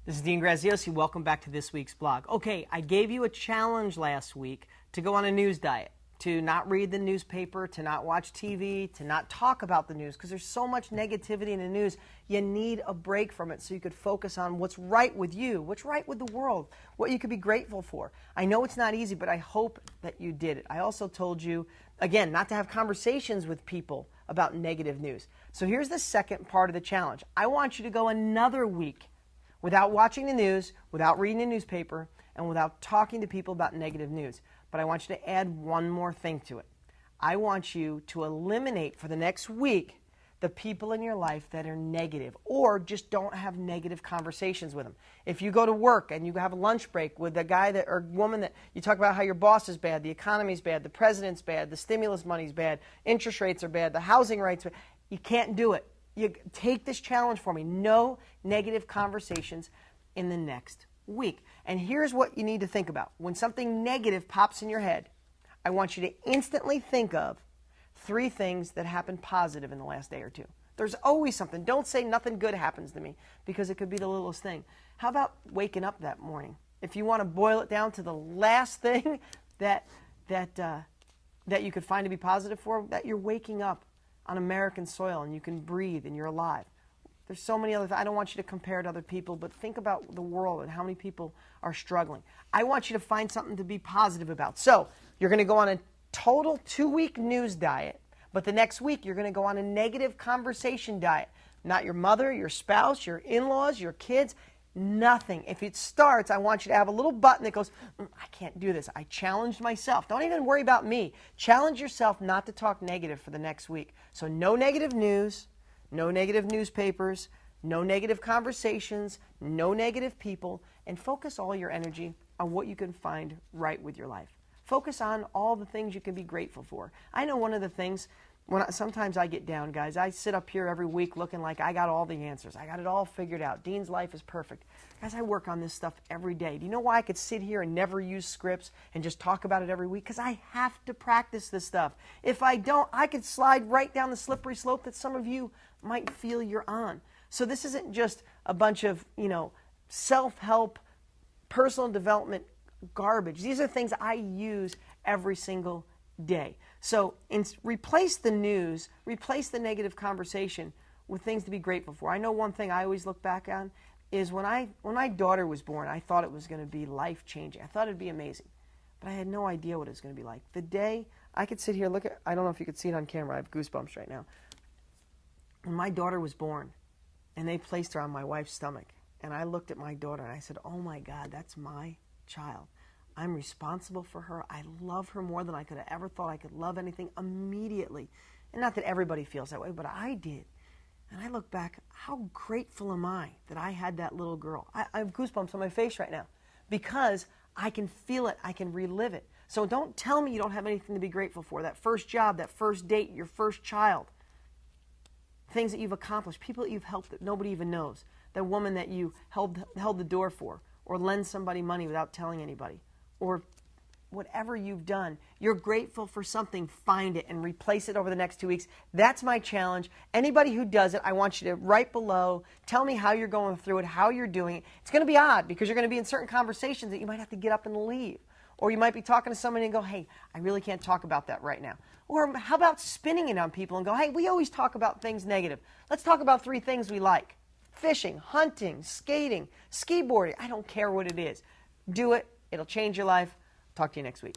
This is Dean Graziosi. Welcome back to this week's blog. Okay, I gave you a challenge last week to go on a news diet, to not read the newspaper, to not watch TV, to not talk about the news, because there's so much negativity in the news. You need a break from it so you could focus on what's right with you, what's right with the world, what you could be grateful for. I know it's not easy, but I hope that you did it. I also told you, again, not to have conversations with people about negative news. So here's the second part of the challenge. I want you to go another week without watching the news, without reading the newspaper, and without talking to people about negative news. But I want you to add one more thing to it. I want you to eliminate for the next week the people in your life that are negative or just don't have negative conversations with them. If you go to work and you have a lunch break with a guy that or woman that you talk about how your boss is bad, the economy's bad, the president's bad, the stimulus money's bad, interest rates are bad, the housing rates are bad, you can't do it. You take this challenge for me. No negative conversations in the next week. And here's what you need to think about. When something negative pops in your head, I want you to instantly think of 3 things that happened positive in the last day or 2. There's always something. Don't say nothing good happens to me, because it could be the littlest thing. How about waking up that morning? If you want to boil it down to the last thing that you could find to be positive for, that you're waking up on American soil and you can breathe and you're alive. There's so many other things. I don't want you to compare to other people, but think about the world and how many people are struggling. I want you to find something to be positive about. So you're going to go on a total 2-week news diet, but the next week you're going to go on a negative conversation diet. Not your mother, your spouse, your in-laws, your kids, nothing. If it starts, I want you to have a little button that goes, I can't do this. I challenged myself. Don't even worry about me. Challenge yourself not to talk negative for the next week. So no negative news, no negative newspapers, no negative conversations, no negative people, and focus all your energy on what you can find right with your life. Focus on all the things you can be grateful for. I know one of the things, sometimes I get down, guys. I sit up here every week looking like I got all the answers. I got it all figured out. Dean's life is perfect. Guys, I work on this stuff every day. Do you know why I could sit here and never use scripts and just talk about it every week? Because I have to practice this stuff. If I don't, I could slide right down the slippery slope that some of you might feel you're on. So this isn't just a bunch of, self-help, personal development garbage. These are things I use every single day. So replace the news, replace the negative conversation with things to be grateful for. I know one thing I always look back on is when my daughter was born, I thought it was going to be life-changing. I thought it'd be amazing. But I had no idea what it was going to be like. The day I could sit here, I don't know if you could see it on camera. I have goosebumps right now. When my daughter was born and they placed her on my wife's stomach, and I looked at my daughter and I said, oh my God, that's my child. I'm responsible for her. I love her more than I could have ever thought I could love anything immediately. And not that everybody feels that way, but I did. And I look back, how grateful am I that I had that little girl? I have goosebumps on my face right now because I can feel it. I can relive it. So don't tell me you don't have anything to be grateful for. That first job, that first date, your first child, things that you've accomplished, people that you've helped that nobody even knows, that woman that you held the door for, or lend somebody money without telling anybody, or whatever you've done. You're grateful for something, find it and replace it over the next 2 weeks. That's my challenge. Anybody who does it, I want you to write below, tell me how you're going through it, how you're doing it. It's going to be odd because you're going to be in certain conversations that you might have to get up and leave. Or you might be talking to somebody and go, hey, I really can't talk about that right now. Or how about spinning it on people and go, hey, we always talk about things negative. Let's talk about 3 things we like. Fishing, hunting, skating, ski boarding. I don't care what it is. Do it. It'll change your life. Talk to you next week.